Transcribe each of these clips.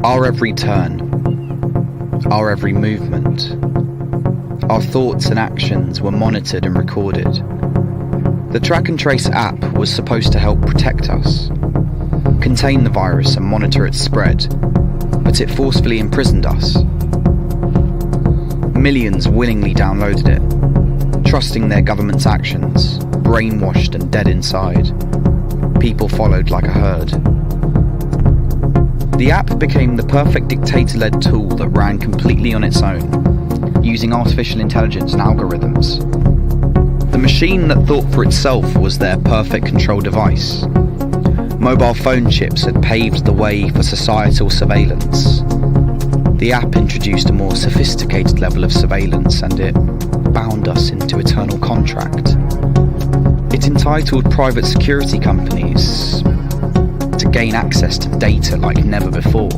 Our every turn, our every movement, our thoughts and actions were monitored and recorded. The Track and Trace app was supposed to help protect us, contain the virus and monitor its spread, but it forcefully imprisoned us. Millions willingly downloaded it, trusting their government's actions, brainwashed and dead inside. People followed like a herd. The app became the perfect dictator-led tool that ran completely on its own, using artificial intelligence and algorithms. The machine that thought for itself was their perfect control device. Mobile phone chips had paved the way for societal surveillance. The app introduced a more sophisticated level of surveillance, and it bound us into eternal contract. It entitled private security companies to gain access to data like never before.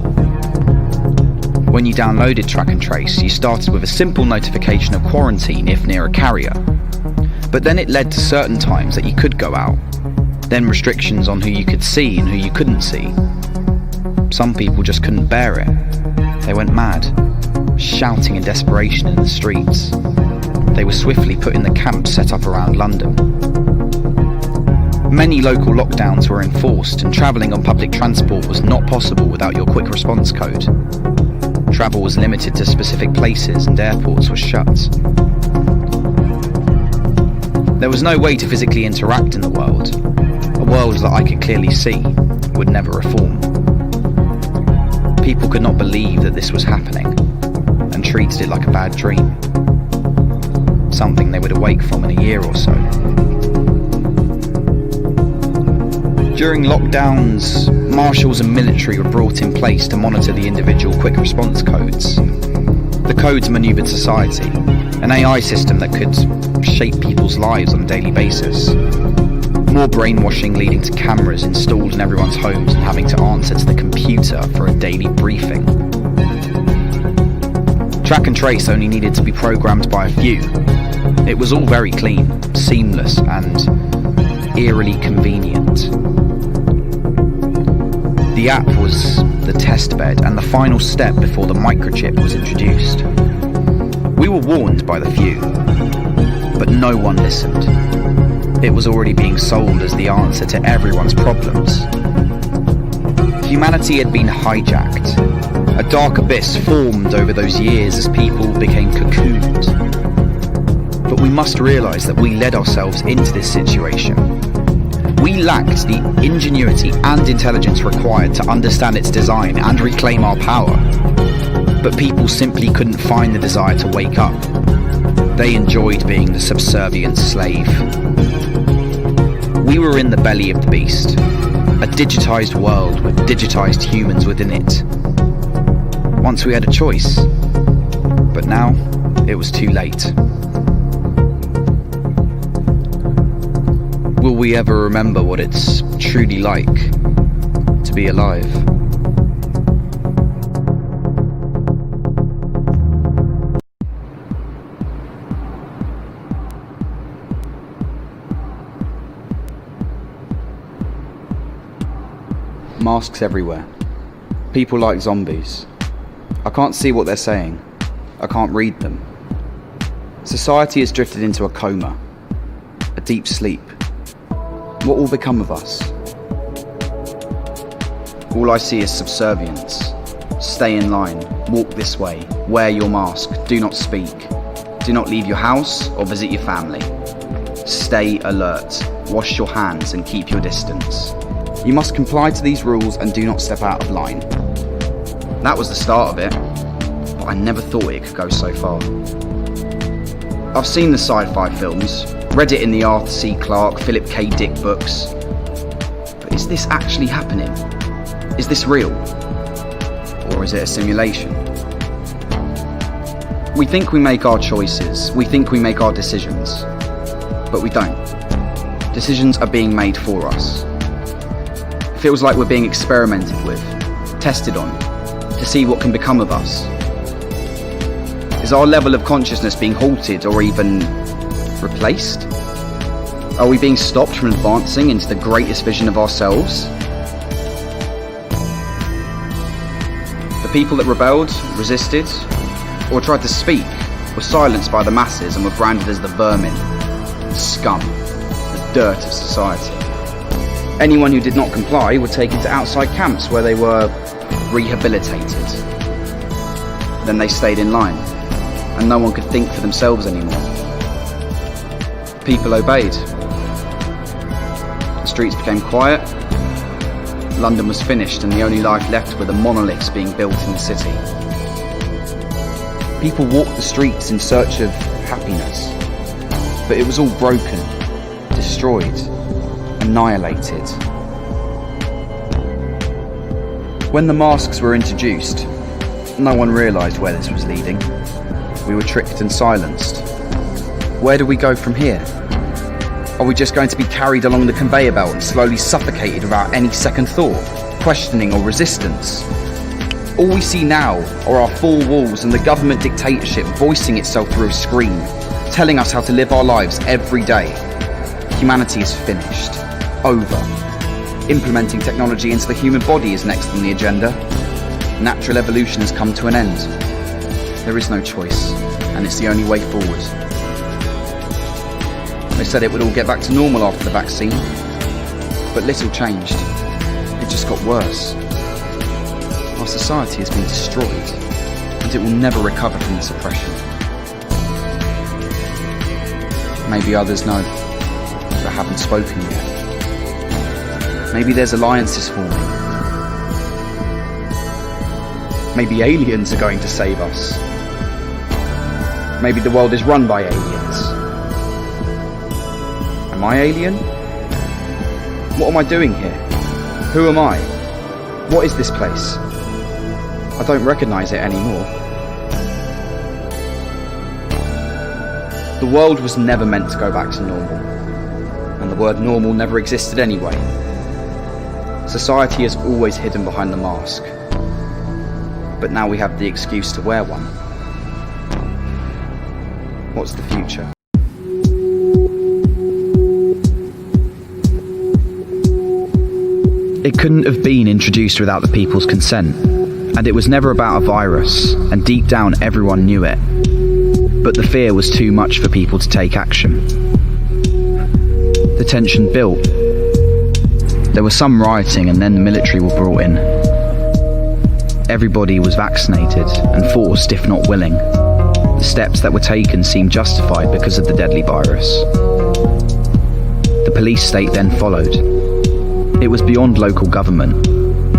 When you downloaded Track and Trace, you started with a simple notification of quarantine if near a carrier. But then it led to certain times that you could go out, then restrictions on who you could see and who you couldn't see. Some people just couldn't bear it. They went mad, shouting in desperation in the streets. They were swiftly put in the camps set up around London. Many local lockdowns were enforced, and travelling on public transport was not possible without your quick response code. Travel was limited to specific places and airports were shut. There was no way to physically interact in the world, a world that I could clearly see would never reform. People could not believe that this was happening and treated it like a bad dream, something they would awake from in a year or so. During lockdowns, marshals and military were brought in place to monitor the individual quick response codes. The codes manoeuvred society, an AI system that could shape people's lives on a daily basis. More brainwashing leading to cameras installed in everyone's homes and having to answer to the computer for a daily briefing. Track and Trace only needed to be programmed by a few. It was all very clean, seamless and eerily convenient. The app was the test bed and the final step before the microchip was introduced. We were warned by the few, but no one listened. It was already being sold as the answer to everyone's problems. Humanity had been hijacked. A dark abyss formed over those years as people became cocooned. But we must realise that we led ourselves into this situation. We lacked the ingenuity and intelligence required to understand its design and reclaim our power. But people simply couldn't find the desire to wake up. They enjoyed being the subservient slave. We were in the belly of the beast, a digitised world with digitised humans within it. Once we had a choice, but now it was too late. Will we ever remember what it's truly like to be alive? Masks everywhere. People like zombies. I can't see what they're saying. I can't read them. Society has drifted into a coma, a deep sleep. What will become of us? All I see is subservience. Stay in line, walk this way, wear your mask, do not speak. Do not leave your house or visit your family. Stay alert, wash your hands and keep your distance. You must comply to these rules and do not step out of line. That was the start of it, but I never thought it could go so far. I've seen the sci-fi films, read it in the Arthur C. Clarke, Philip K. Dick books, but is this actually happening? Is this real? Or is it a simulation? We think we make our choices, we think we make our decisions, but we don't. Decisions are being made for us. It feels like we're being experimented with, tested on, to see what can become of us. Is our level of consciousness being halted or even replaced? Are we being stopped from advancing into the greatest vision of ourselves? people that rebelled, resisted, or tried to speak were silenced by the masses and were branded as the vermin, the scum, the dirt of society. Anyone who did not comply were taken to outside camps where they were rehabilitated. Then they stayed in line, and no one could think for themselves anymore. People obeyed. The streets became quiet. London was finished, and the only life left were the monoliths being built in the city. People walked the streets in search of happiness, but it was all broken, destroyed, annihilated. When the masks were introduced, no one realised where this was leading. We were tricked and silenced. Where do we go from here? Are we just going to be carried along the conveyor belt and slowly suffocated without any second thought, questioning or resistance? All we see now are our four walls and the government dictatorship voicing itself through a screen, telling us how to live our lives every day. Humanity is finished. Over. Implementing technology into the human body is next on the agenda. Natural evolution has come to an end. There is no choice, and it's the only way forward. They said it would all get back to normal after the vaccine, but little changed. It just got worse. Our society has been destroyed, and it will never recover from this oppression. Maybe others know, but haven't spoken yet. Maybe there's alliances forming. Maybe aliens are going to save us. Maybe the world is run by aliens. Am I alien? What am I doing here? Who am I? What is this place? I don't recognise it anymore. The world was never meant to go back to normal, and the word normal never existed anyway. Society has always hidden behind the mask, but now we have the excuse to wear one. What's the future? It couldn't have been introduced without the people's consent, and it was never about a virus, and deep down everyone knew it. But the fear was too much for people to take action. The tension built. There was some rioting, and then the military were brought in. Everybody was vaccinated and forced, if not willing. The steps that were taken seemed justified because of the deadly virus. The police state then followed. It was beyond local government.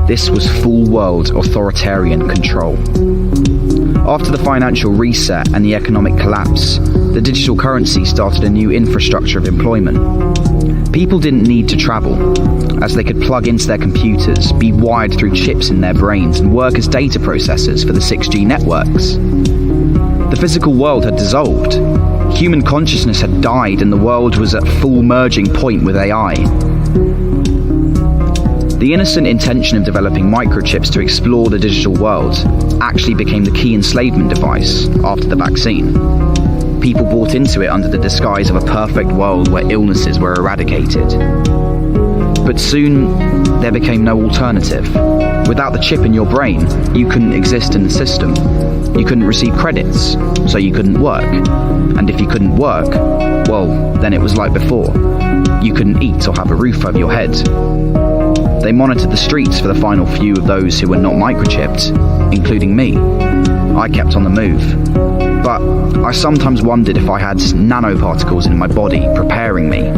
This was full world authoritarian control. After the financial reset and the economic collapse, the digital currency started a new infrastructure of employment. People didn't need to travel, as they could plug into their computers, be wired through chips in their brains, and work as data processors for the 6G networks. The physical world had dissolved. Human consciousness had died, and the world was at full merging point with AI. The innocent intention of developing microchips to explore the digital world actually became the key enslavement device after the vaccine. People bought into it under the disguise of a perfect world where illnesses were eradicated. But soon, there became no alternative. Without the chip in your brain, you couldn't exist in the system. You couldn't receive credits, so you couldn't work. And if you couldn't work, well, then it was like before. You couldn't eat or have a roof over your head. They monitored the streets for the final few of those who were not microchipped, including me. I kept on the move. But I sometimes wondered if I had nanoparticles in my body preparing me.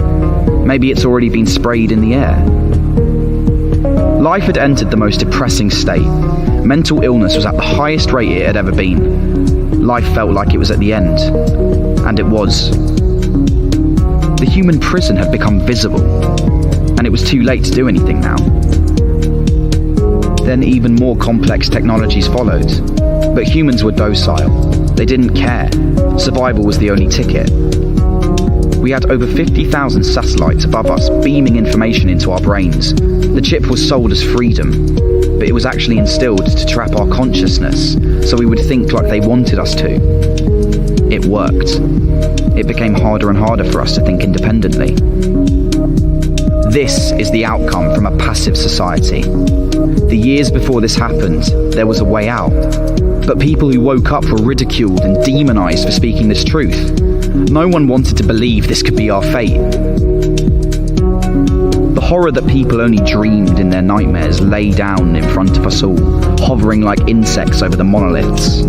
Maybe it's already been sprayed in the air. Life had entered the most depressing state. Mental illness was at the highest rate it had ever been. Life felt like it was at the end. And it was. The human prison had become visible. And it was too late to do anything now. Then even more complex technologies followed. But humans were docile. They didn't care. Survival was the only ticket. We had over 50,000 satellites above us beaming information into our brains. The chip was sold as freedom, but it was actually instilled to trap our consciousness, so we would think like they wanted us to. It worked. It became harder and harder for us to think independently. This is the outcome from a passive society. The years before this happened, there was a way out. But people who woke up were ridiculed and demonized for speaking this truth. No one wanted to believe this could be our fate. The horror that people only dreamed in their nightmares lay down in front of us all, hovering like insects over the monoliths.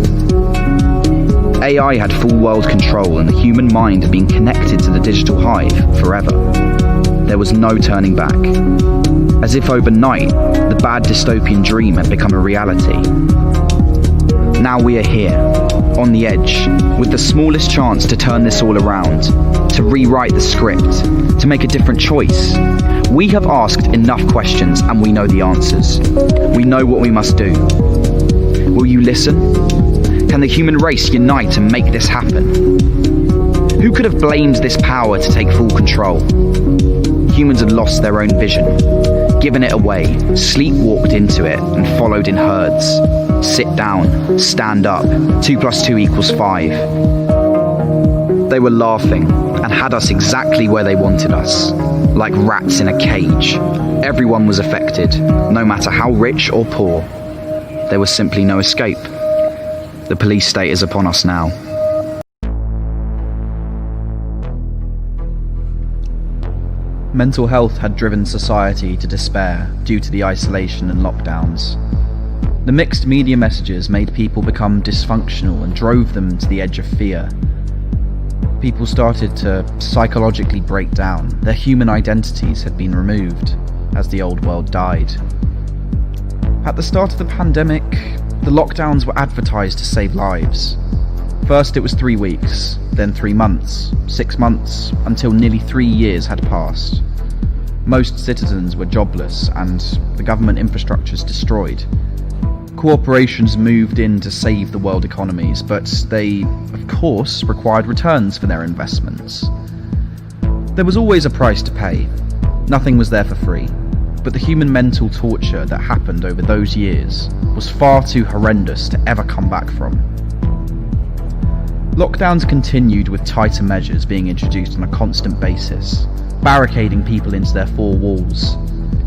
AI had full world control and the human mind had been connected to the digital hive forever. There was no turning back. As if overnight, the bad dystopian dream had become a reality. Now we are here, on the edge, with the smallest chance to turn this all around, to rewrite the script, to make a different choice. We have asked enough questions and we know the answers. We know what we must do. Will you listen? Can the human race unite and make this happen? Who could have blamed this power to take full control? Humans had lost their own vision, given it away, sleepwalked into it and followed in herds. Sit down, stand up, 2 + 2 = 5. They were laughing and had us exactly where they wanted us, like rats in a cage. Everyone was affected, no matter how rich or poor. There was simply no escape. The police state is upon us now. Mental health had driven society to despair due to the isolation and lockdowns. The mixed media messages made people become dysfunctional and drove them to the edge of fear. People started to psychologically break down. Their human identities had been removed as the old world died. At the start of the pandemic, the lockdowns were advertised to save lives. First it was 3 weeks, then 3 months, 6 months, until nearly 3 years had passed. Most citizens were jobless and the government infrastructures destroyed. Corporations moved in to save the world economies, but they, of course, required returns for their investments. There was always a price to pay. Nothing was there for free, but the human mental torture that happened over those years was far too horrendous to ever come back from. Lockdowns continued with tighter measures being introduced on a constant basis, barricading people into their 4 walls.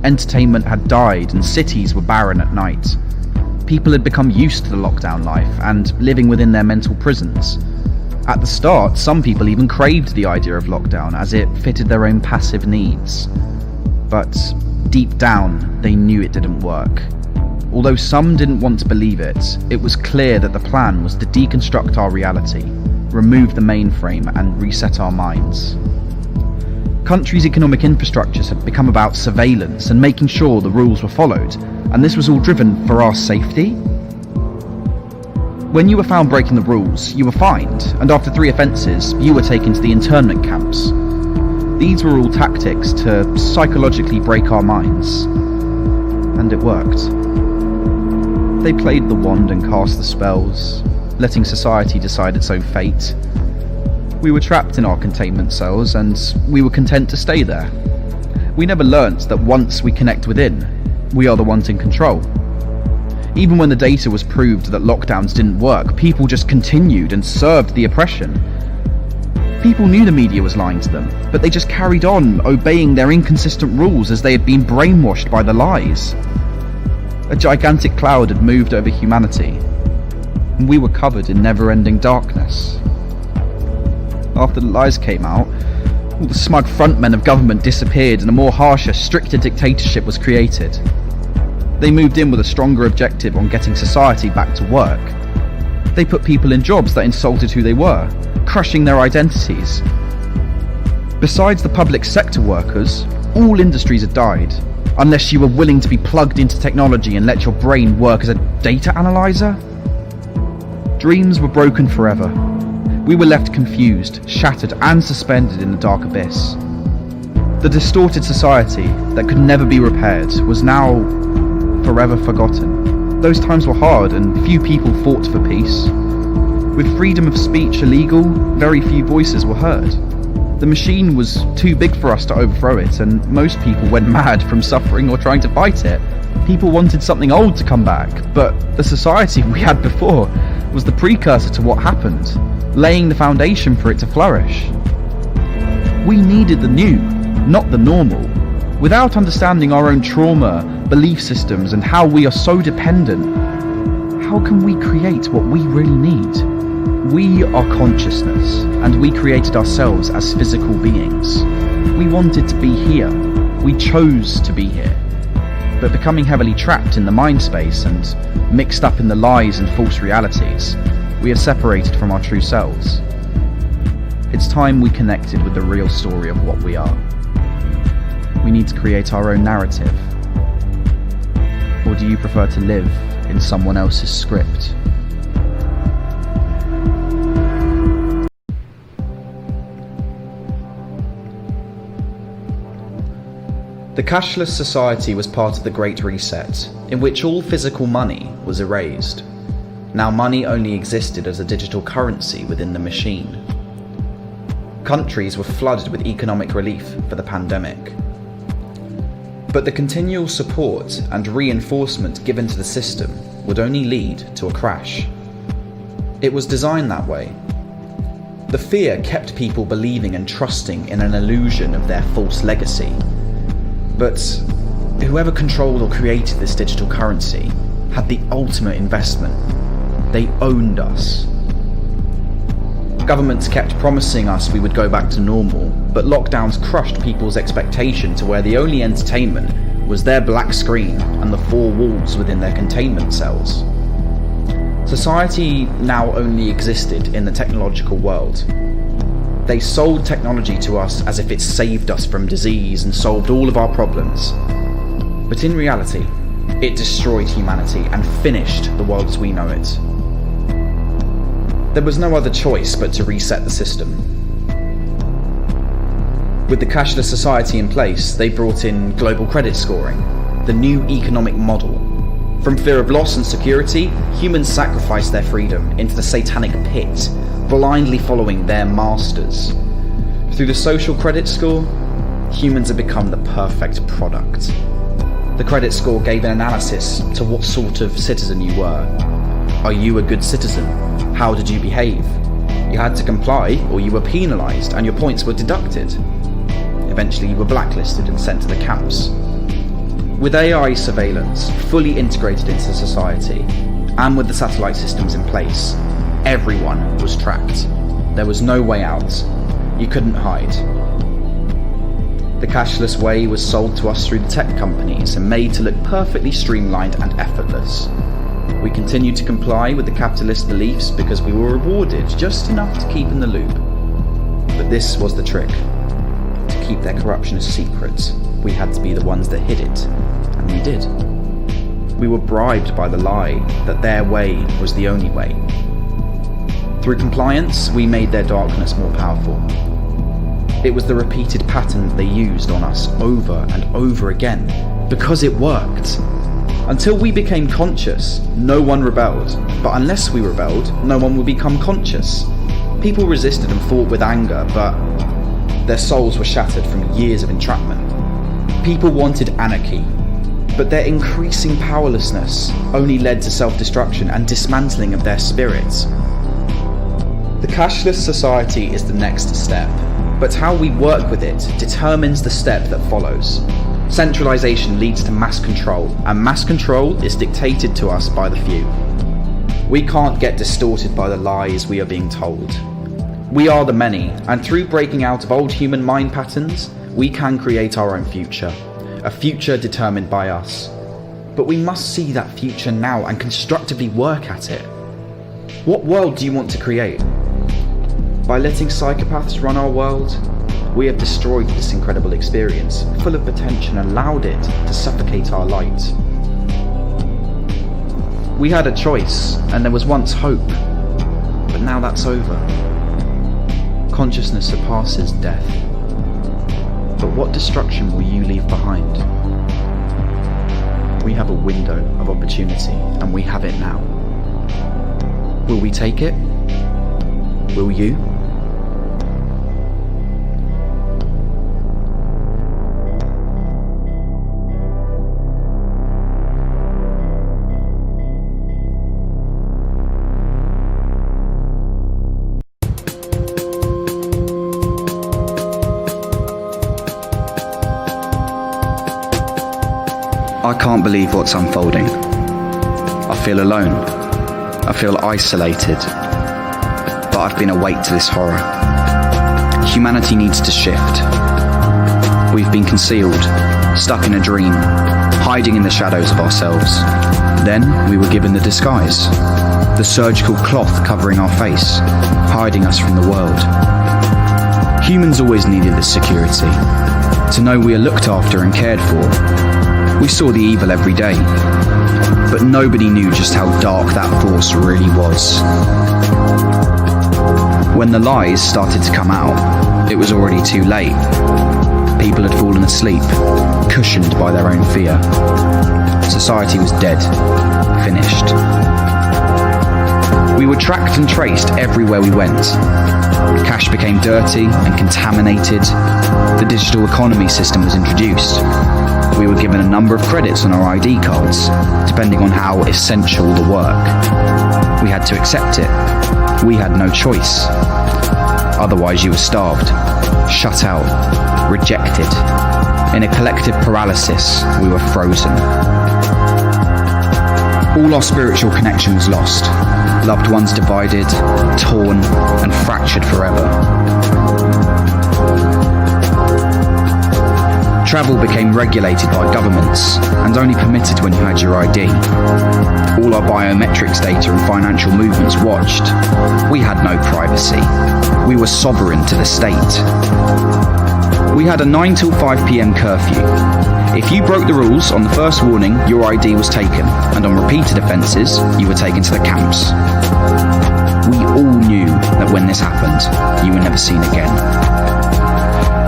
Entertainment had died and cities were barren at night. People had become used to the lockdown life and living within their mental prisons. At the start, some people even craved the idea of lockdown as it fitted their own passive needs. But deep down, they knew it didn't work. Although some didn't want to believe it, it was clear that the plan was to deconstruct our reality, remove the mainframe and reset our minds. Countries' economic infrastructures had become about surveillance and making sure the rules were followed, and this was all driven for our safety. When you were found breaking the rules, you were fined, and after 3 offences, you were taken to the internment camps. These were all tactics to psychologically break our minds. And it worked. They played the wand and cast the spells, letting society decide its own fate. We were trapped in our containment cells, and we were content to stay there. We never learnt that once we connect within, we are the ones in control. Even when the data was proved that lockdowns didn't work, people just continued and served the oppression. People knew the media was lying to them, but they just carried on obeying their inconsistent rules as they had been brainwashed by the lies. A gigantic cloud had moved over humanity, and we were covered in never-ending darkness. After the lies came out, all the smug frontmen of government disappeared and a more harsher, stricter dictatorship was created. They moved in with a stronger objective on getting society back to work. They put people in jobs that insulted who they were, crushing their identities. Besides the public sector workers, all industries had died, unless you were willing to be plugged into technology and let your brain work as a data analyzer. Dreams were broken forever. We were left confused, shattered and suspended in the dark abyss. The distorted society that could never be repaired was now forever forgotten. Those times were hard and few people fought for peace. With freedom of speech illegal, very few voices were heard. The machine was too big for us to overthrow it, and most people went mad from suffering or trying to fight it. People wanted something old to come back, but the society we had before was the precursor to what happened, laying the foundation for it to flourish. We needed the new, not the normal. Without understanding our own trauma, belief systems, and how we are so dependent, how can we create what we really need? We are consciousness, and we created ourselves as physical beings. We wanted to be here. We chose to be here. But becoming heavily trapped in the mind space and mixed up in the lies and false realities, we have separated from our true selves. It's time we connected with the real story of what we are. We need to create our own narrative. Or do you prefer to live in someone else's script? The Cashless Society was part of the Great Reset, in which all physical money was erased. Now money only existed as a digital currency within the machine. Countries were flooded with economic relief for the pandemic. But the continual support and reinforcement given to the system would only lead to a crash. It was designed that way. The fear kept people believing and trusting in an illusion of their false legacy. But whoever controlled or created this digital currency had the ultimate investment. They owned us. Governments kept promising us we would go back to normal, but lockdowns crushed people's expectation to where the only entertainment was their black screen and the four walls within their containment cells. Society now only existed in the technological world. They sold technology to us as if it saved us from disease and solved all of our problems. But in reality, it destroyed humanity and finished the world as we know it. There was no other choice but to reset the system. With the Cashless Society in place, they brought in global credit scoring, the new economic model. From fear of loss and security, humans sacrificed their freedom into the satanic pit, blindly following their masters. Through the social credit score, humans have become the perfect product. The credit score gave an analysis to what sort of citizen you were. Are you a good citizen? How did you behave? You had to comply or you were penalised and your points were deducted. Eventually you were blacklisted and sent to the camps. With AI surveillance fully integrated into society, and with the satellite systems in place, everyone was tracked. There was no way out. You couldn't hide. The cashless way was sold to us through the tech companies and made to look perfectly streamlined and effortless. We continued to comply with the capitalist beliefs because we were rewarded just enough to keep in the loop. But this was the trick. To keep their corruption a secret, we had to be the ones that hid it. And we did. We were bribed by the lie that their way was the only way. Through compliance, we made their darkness more powerful. It was the repeated pattern that they used on us over and over again, because it worked. Until we became conscious, no one rebelled. But unless we rebelled, no one would become conscious. People resisted and fought with anger, but their souls were shattered from years of entrapment. People wanted anarchy, but their increasing powerlessness only led to self-destruction and dismantling of their spirits. The Cashless Society is the next step, but how we work with it determines the step that follows. Centralization leads to mass control, and mass control is dictated to us by the few. We can't get distorted by the lies we are being told. We are the many, and through breaking out of old human mind patterns, we can create our own future. A future determined by us. But we must see that future now and constructively work at it. What world do you want to create? By letting psychopaths run our world, we have destroyed this incredible experience, full of potential, and allowed it to suffocate our light. We had a choice, and there was once hope, but now that's over. Consciousness surpasses death. But what destruction will you leave behind? We have a window of opportunity, and we have it now. Will we take it? Will you? I can't believe what's unfolding. I feel alone. I feel isolated. But I've been awake to this horror. Humanity needs to shift. We've been concealed, stuck in a dream, hiding in the shadows of ourselves. Then we were given the disguise, the surgical cloth covering our face, hiding us from the world. Humans always needed this security, to know we are looked after and cared for. We saw the evil every day, but nobody knew just how dark that force really was. When the lies started to come out, it was already too late. People had fallen asleep, cushioned by their own fear. Society was dead, finished. We were tracked and traced everywhere we went. Cash became dirty and contaminated. The digital economy system was introduced. We were given a number of credits on our ID cards, depending on how essential the work. We had to accept it. We had no choice. Otherwise you were starved, shut out, rejected. In a collective paralysis, we were frozen. All our spiritual connection was lost. Loved ones divided, torn, and fractured forever. Travel became regulated by governments and only permitted when you had your ID. All our biometrics data and financial movements watched. We had no privacy. We were sovereign to the state. We had a 9 till 5 p.m. curfew. If you broke the rules on the first warning, your ID was taken, and on repeated offences, you were taken to the camps. We all knew that when this happened, you were never seen again.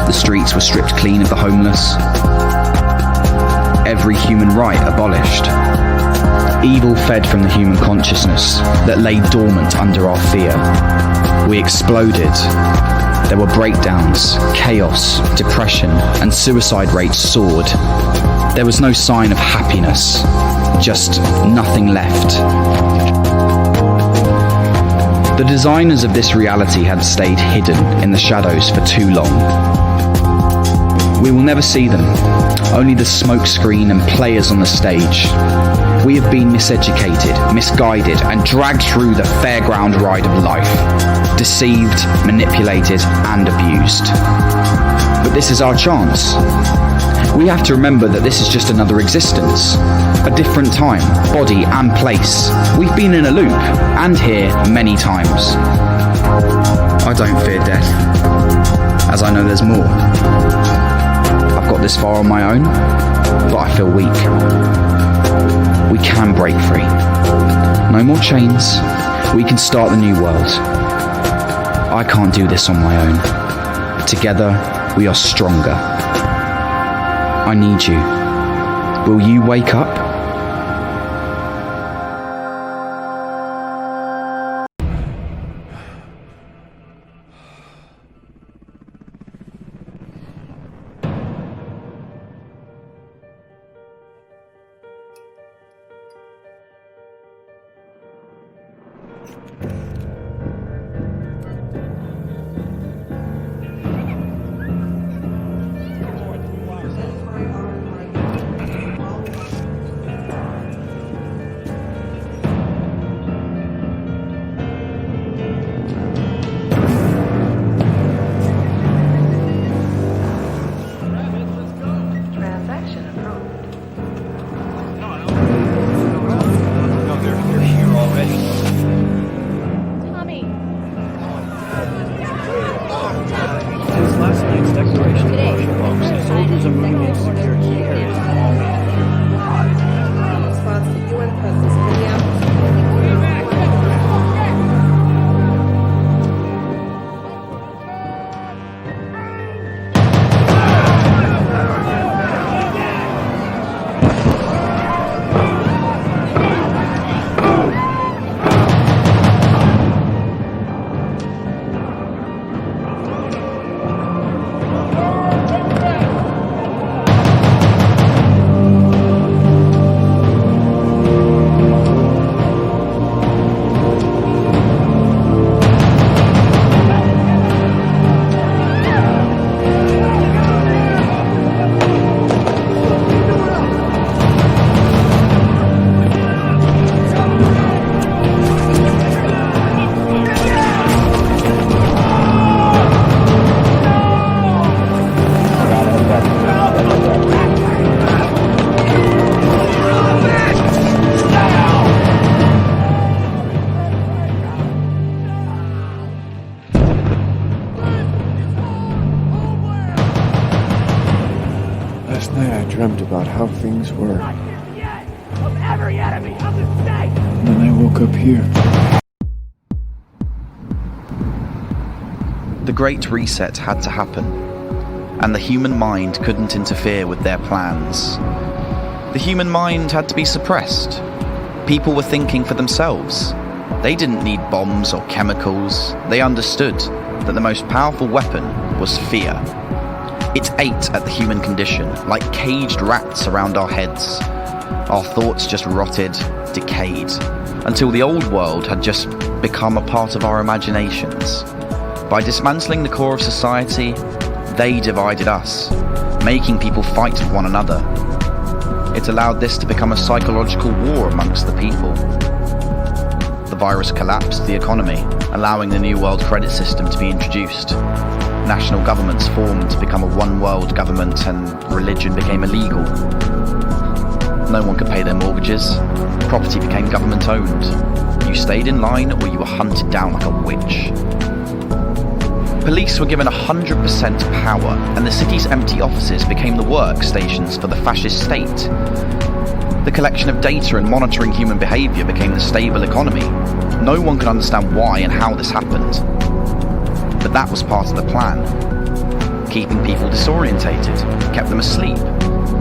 The streets were stripped clean of the homeless. Every human right abolished. Evil fed from the human consciousness that lay dormant under our fear. We exploded. There were breakdowns, chaos, depression, and suicide rates soared. There was no sign of happiness, just nothing left. The designers of this reality had stayed hidden in the shadows for too long. We will never see them, only the smokescreen and players on the stage. We have been miseducated, misguided, and dragged through the fairground ride of life, deceived, manipulated, and abused. But this is our chance. We have to remember that this is just another existence, a different time, body, and place. We've been in a loop, and here many times. I don't fear death, as I know there's more. I've got this far on my own, but I feel weak. We can break free. No more chains. We can start the new world. I can't do this on my own. Together, we are stronger. I need you. Will you wake up? dreamt about how things were. Of every enemy of the state! And then I woke up here. The Great Reset had to happen, and the human mind couldn't interfere with their plans. The human mind had to be suppressed. People were thinking for themselves. They didn't need bombs or chemicals. They understood that the most powerful weapon was fear. It ate at the human condition, like caged rats around our heads. Our thoughts just rotted, decayed, until the old world had just become a part of our imaginations. By dismantling the core of society, they divided us, making people fight with one another. It allowed this to become a psychological war amongst the people. The virus collapsed the economy, allowing the New World credit system to be introduced. National governments formed to become a one-world government, and religion became illegal. No one could pay their mortgages. Property became government-owned. You stayed in line or you were hunted down like a witch. Police were given 100% power, and the city's empty offices became the workstations for the fascist state. The collection of data and monitoring human behaviour became the stable economy. No one could understand why and how this happened. But that was part of the plan. Keeping people disorientated, kept them asleep,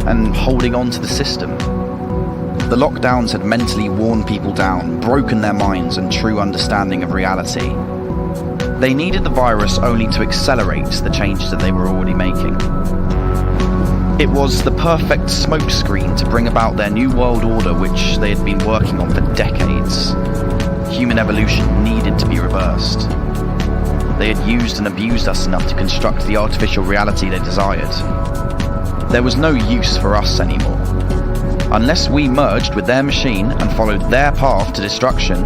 and holding on to the system. The lockdowns had mentally worn people down, broken their minds and true understanding of reality. They needed the virus only to accelerate the changes that they were already making. It was the perfect smokescreen to bring about their new world order, which they had been working on for decades. Human evolution needed to be reversed. They had used and abused us enough to construct the artificial reality they desired. There was no use for us anymore. Unless we merged with their machine and followed their path to destruction,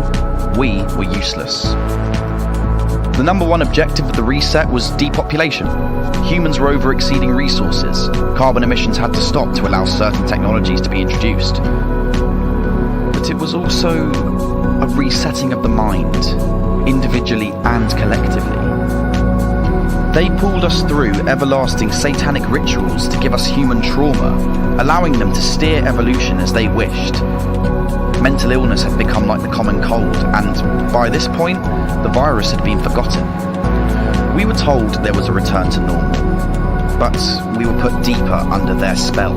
we were useless. The number one objective of the reset was depopulation. Humans were over-exceeding resources. Carbon emissions had to stop to allow certain technologies to be introduced. But it was also a resetting of the mind, individually and collectively. They pulled us through everlasting satanic rituals to give us human trauma, allowing them to steer evolution as they wished. Mental illness had become like the common cold, and by this point, the virus had been forgotten. We were told there was a return to normal, but we were put deeper under their spell.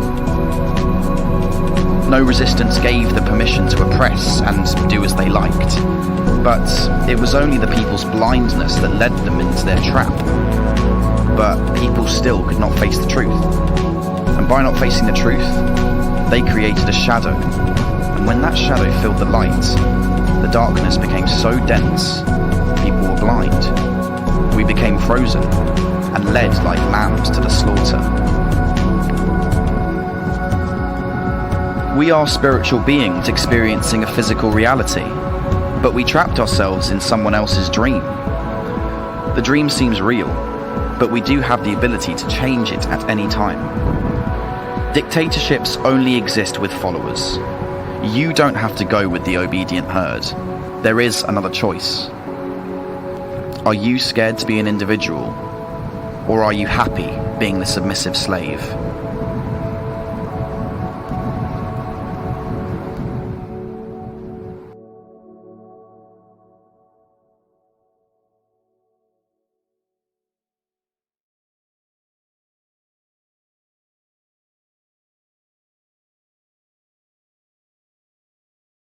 No resistance gave them permission to oppress and do as they liked, but it was only the people's blindness that led them into their trap. But people still could not face the truth, and by not facing the truth, they created a shadow. And when that shadow filled the light, the darkness became so dense, people were blind. We became frozen and led like lambs to the slaughter. We are spiritual beings experiencing a physical reality, but we trapped ourselves in someone else's dream. The dream seems real, but we do have the ability to change it at any time. Dictatorships only exist with followers. You don't have to go with the obedient herd. There is another choice. Are you scared to be an individual? Or are you happy being the submissive slave?